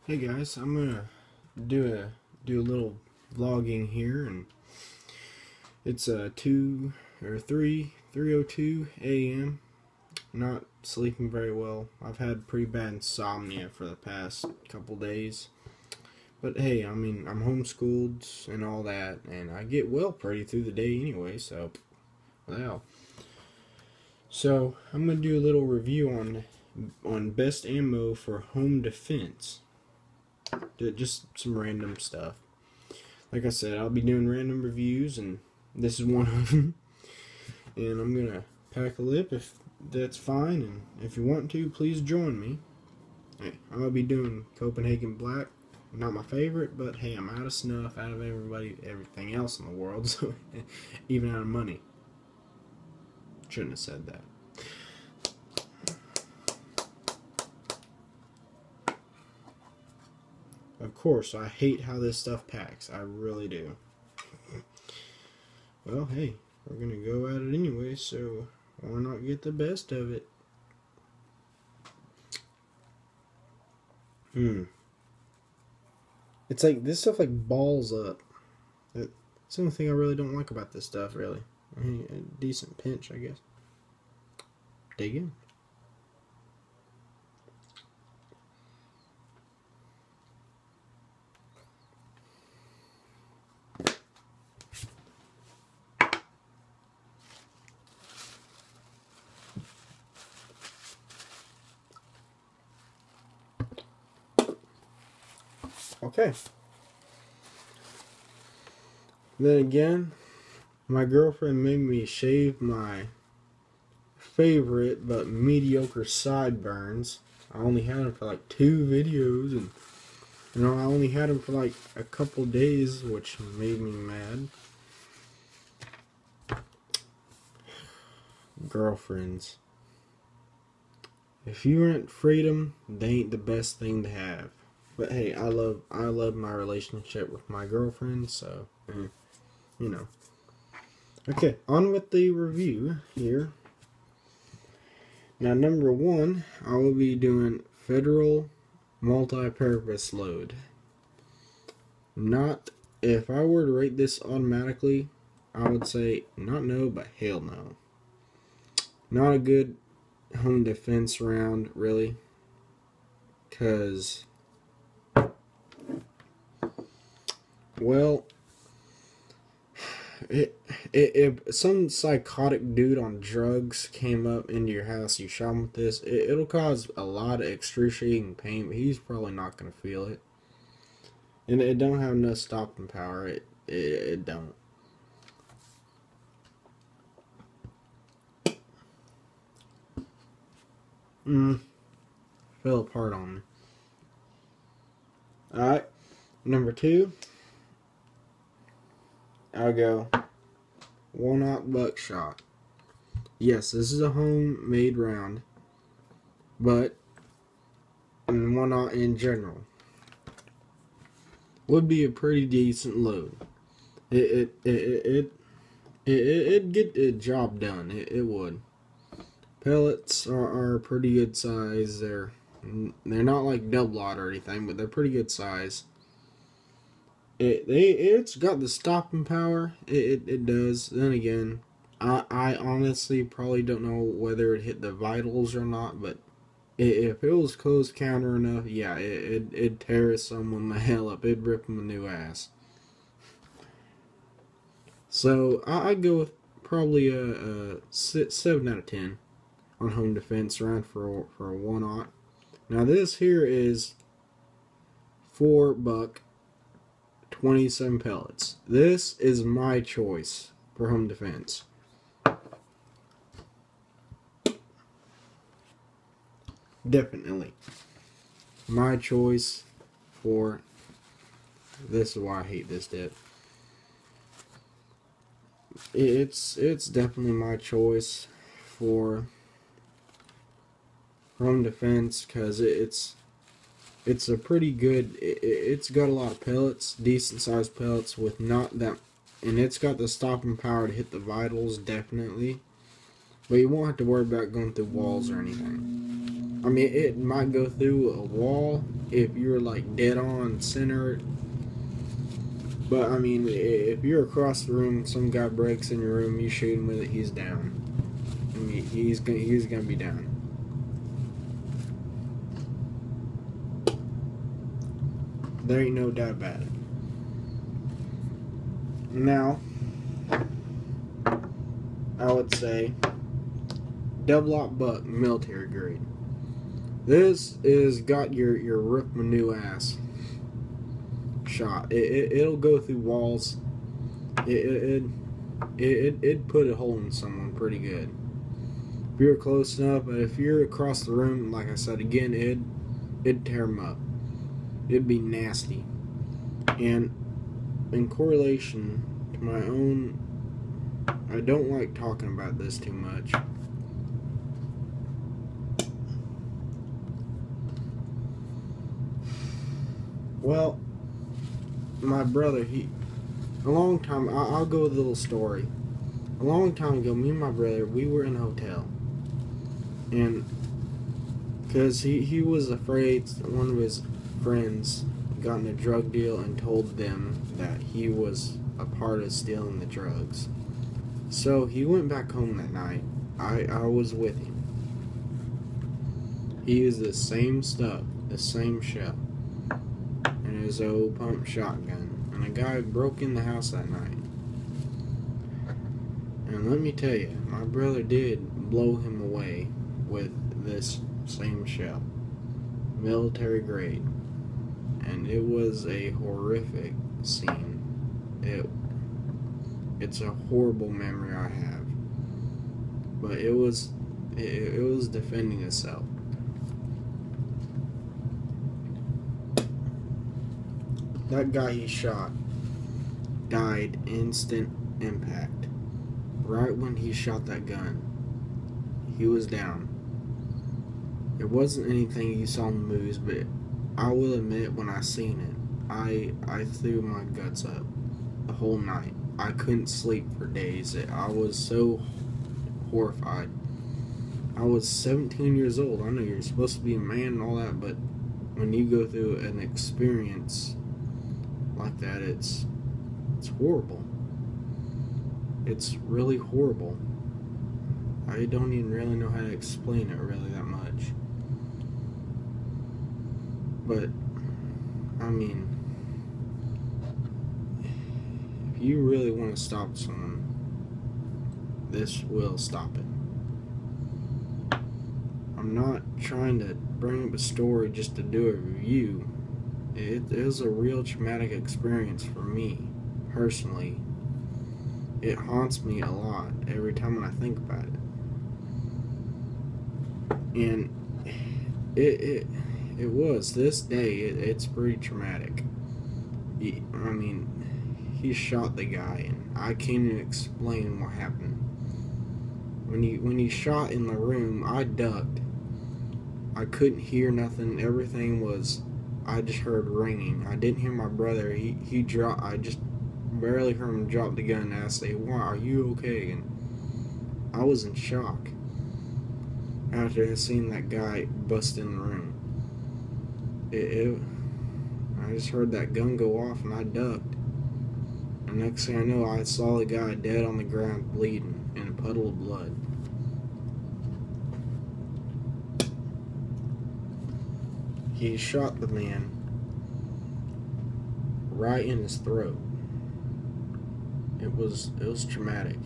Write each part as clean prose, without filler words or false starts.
Hey guys, I'm gonna do a little vlogging here, and it's 3:02 a.m. Not sleeping very well. I've had pretty bad insomnia for the past couple days. But hey, I mean, I'm homeschooled and all that, and I get well pretty through the day anyway, so well. So I'm gonna do a little review on best ammo for home defense. Just some random stuff. Like I said, I'll be doing random reviews, and this is one of them. And I'm gonna pack a lip if that's fine, and if you want to, please join me. Hey, I'll be doing Copenhagen Black. Not my favorite, but hey, I'm out of snuff, out of everything else in the world, so even out of money. Shouldn't have said that. Of course, I hate how this stuff packs. I really do. Well, hey, we're gonna go at it anyway, so why not get the best of it? It's like, this stuff like balls up. That's the only thing I really don't like about this stuff, really. I mean, a decent pinch, I guess. Dig in. Okay. Then again, my girlfriend made me shave my favorite but mediocre sideburns. I only had them for like 2 videos, and I only had them for like a couple days, which made me mad. Girlfriends. If you ain't freedom, they ain't the best thing to have. But hey, I love my relationship with my girlfriend, so you know. Okay, on with the review here. Now, number 1, I will be doing Federal Multi-Purpose Load. Not, if I were to rate this automatically, I would say not no, but hell no. Not a good home defense round, really. Because, well, if some psychotic dude on drugs came up into your house, you shot him with this, it'll cause a lot of excruciating pain, but he's probably not going to feel it. And it don't have enough stopping power. It don't. Fell apart on me. Alright. Number 2. I'll go 1-aught buckshot. Yes, this is a homemade round, but 1-aught in general would be a pretty decent load. It'd get the job done. It would. Pellets are a pretty good size. They're not like double-aught or anything, but they're pretty good size. It's got the stopping power. It does. Then again, I honestly probably don't know whether it hit the vitals or not, but if it was close counter enough, yeah, it'd tear someone the hell up. It'd rip them a new ass. So I'd go with probably a 7 out of 10 on home defense round for a 1-aught. Now this here is 4-buck. 27 pellets. This is my choice for home defense. Definitely. My choice for this is why I hate this dip. It's definitely my choice for home defense, because it's a pretty good, it's got a lot of pellets, decent sized pellets with not that, and it's got the stopping power to hit the vitals, definitely. But you won't have to worry about going through walls or anything. I mean, it might go through a wall if you're like dead on center. But I mean, if you're across the room, some guy breaks in your room, you shoot him with it, he's down. I mean, he's gonna be down. There ain't no doubt about it. Now, I would say double-aught buck, military grade. This is got your Rook Manu ass shot. It'll go through walls. It'd put a hole in someone pretty good. If you're close enough, but if you're across the room, like I said again, it'd tear them up. It'd be nasty. And in correlation to my own, I don't like talking about this too much. Well, my brother, a long time, I'll go with a little story. A long time ago, me and my brother, we were in a hotel. And, because he was afraid one of his friends got in a drug deal and told them that he was a part of stealing the drugs. So, he went back home that night. I was with him. He used the same stuff, the same shell, and his old pump shotgun. And a guy broke in the house that night. And let me tell you, my brother did blow him away with this same shell. Military grade. And it was a horrific scene. It's a horrible memory I have. But it was defending itself. That guy he shot died instant impact. Right when he shot that gun, he was down. It wasn't anything you saw in the movies, but I will admit when I seen it, I threw my guts up the whole night. I couldn't sleep for days. I was so horrified. I was 17 years old. I know you're supposed to be a man and all that, but when you go through an experience like that, it's horrible. It's really horrible. I don't even really know how to explain it really that much. But, I mean, if you really want to stop someone, this will stop it. I'm not trying to bring up a story just to do a review. It is a real traumatic experience for me, personally. It haunts me a lot every time when I think about it. And it was, this day, it's pretty traumatic. I mean, he shot the guy, and I can't even explain what happened. When he shot in the room, I ducked. I couldn't hear nothing. Everything was, I just heard ringing. I didn't hear my brother. He dropped. I just barely heard him drop the gun. And I say, "Why, are you okay?" And I was in shock after I seen that guy bust in the room. I just heard that gun go off, and I ducked. And next thing I know, I saw the guy dead on the ground, bleeding in a puddle of blood. He shot the man right in his throat. It was traumatic.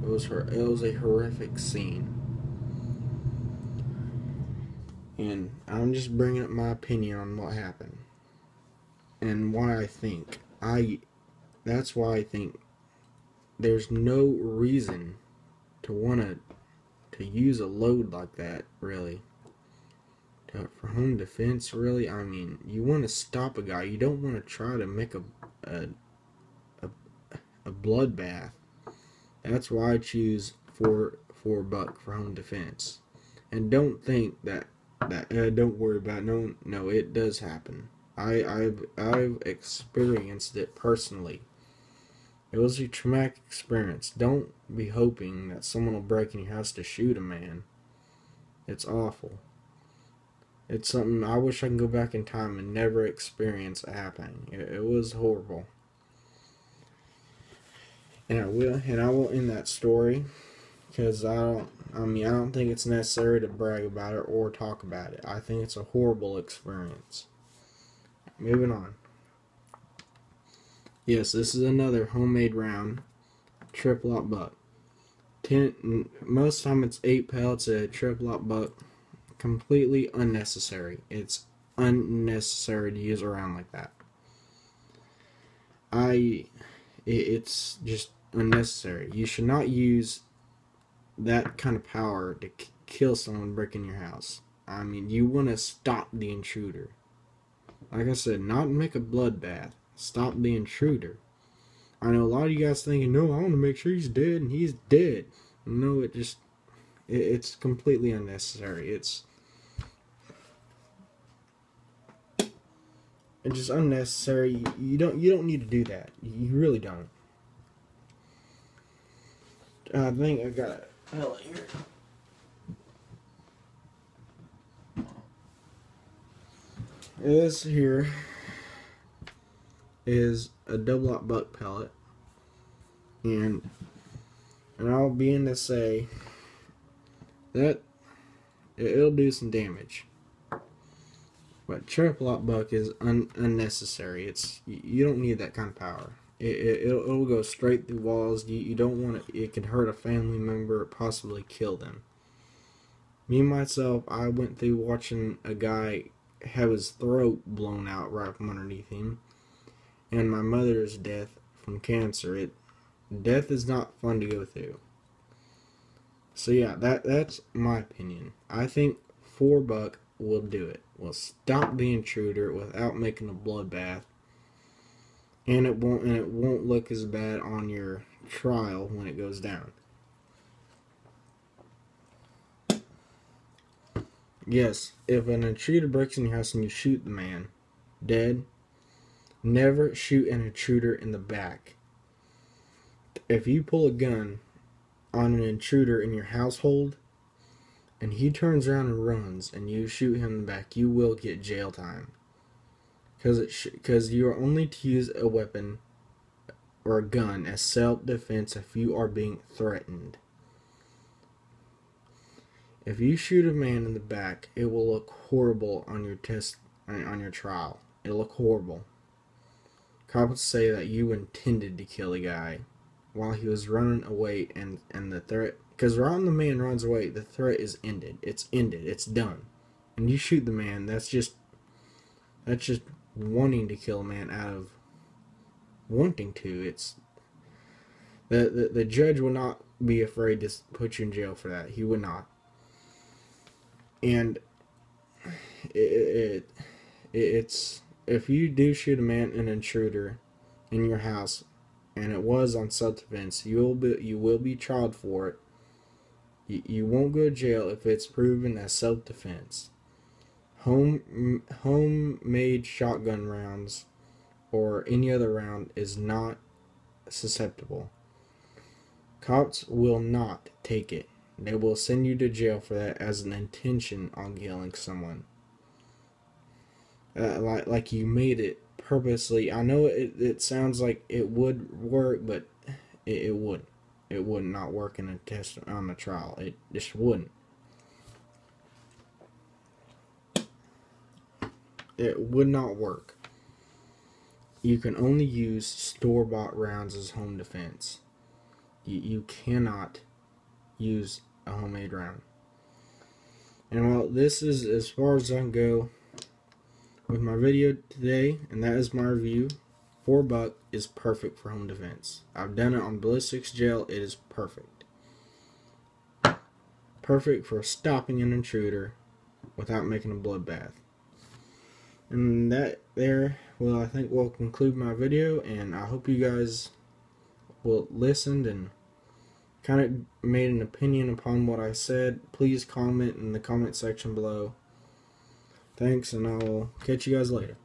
It was a horrific scene. And I'm just bringing up my opinion on what happened and why I think that's why I think there's no reason to want to use a load like that, really. For home defense, really. I mean, you want to stop a guy. You don't want to try to make a bloodbath. That's why I choose $4 buck for home defense. And don't think that don't worry about it. No, it does happen. I've experienced it personally. It was a traumatic experience. Don't be hoping that someone will break in your house to shoot a man. It's awful. It's something I wish I could go back in time and never experience happening. It was horrible. And I will end that story because I don't think it's necessary to brag about it or talk about it. I think it's a horrible experience. Moving on. Yes, this is another homemade round, trip-lot buck. Most time it's 8 pellets a trip-lot buck. Completely unnecessary. It's unnecessary to use a round like that. It's just unnecessary. You should not use that kind of power to kill someone breaking your house. I mean, you want to stop the intruder. Like I said, not make a bloodbath. Stop the intruder. I know a lot of you guys thinking, no, I want to make sure he's dead, and he's dead. No, it's completely unnecessary. It's just unnecessary. You don't need to do that. You really don't. I think I got a pellet here. This here is a double-aught buck pellet, and I'll begin to say that it'll do some damage. But trip-lot buck is unnecessary. You don't need that kind of power. It'll go straight through walls. You don't want it. It can hurt a family member, possibly kill them. Me myself, I went through watching a guy have his throat blown out right from underneath him, and my mother's death from cancer. Death is not fun to go through. So yeah, that's my opinion. I think 4 buck will do it. Will stop the intruder without making a bloodbath, and it won't look as bad on your trial when it goes down. Yes, if an intruder breaks in your house and you shoot the man dead, never shoot an intruder in the back. If you pull a gun on an intruder in your household and he turns around and runs and you shoot him in the back, you will get jail time. Because you are only to use a weapon or a gun as self-defense if you are being threatened. If you shoot a man in the back, it will look horrible on your trial. It'll look horrible. Cops say that you intended to kill a guy while he was running away, and the threat, because when the man runs away, the threat is ended. It's ended. It's done. And you shoot the man, that's just wanting to kill a man out of wanting to. It's the judge will not be afraid to put you in jail for that. He would not. And it's if you do shoot a man, an intruder, in your house, and it was on self-defense, you will be tried for it. You won't go to jail if it's proven as self-defense. Homemade shotgun rounds or any other round is not susceptible. Cops will not take it. They will send you to jail for that as an intention on killing someone. Like you made it purposely. I know it sounds like it would work, but it wouldn't. It would not work in a test on a trial. It just wouldn't. It would not work. You can only use store-bought rounds as home defense. You cannot use a homemade round. And well, this is as far as I can go with my video today, and that is my review. 4 buck is perfect for home defense. I've done it on ballistics gel. It is perfect. Perfect for stopping an intruder without making a bloodbath. And that there, well, I think we'll conclude my video, and I hope you guys will listen and kind of made an opinion upon what I said. Please comment in the comment section below. Thanks, and I'll catch you guys later.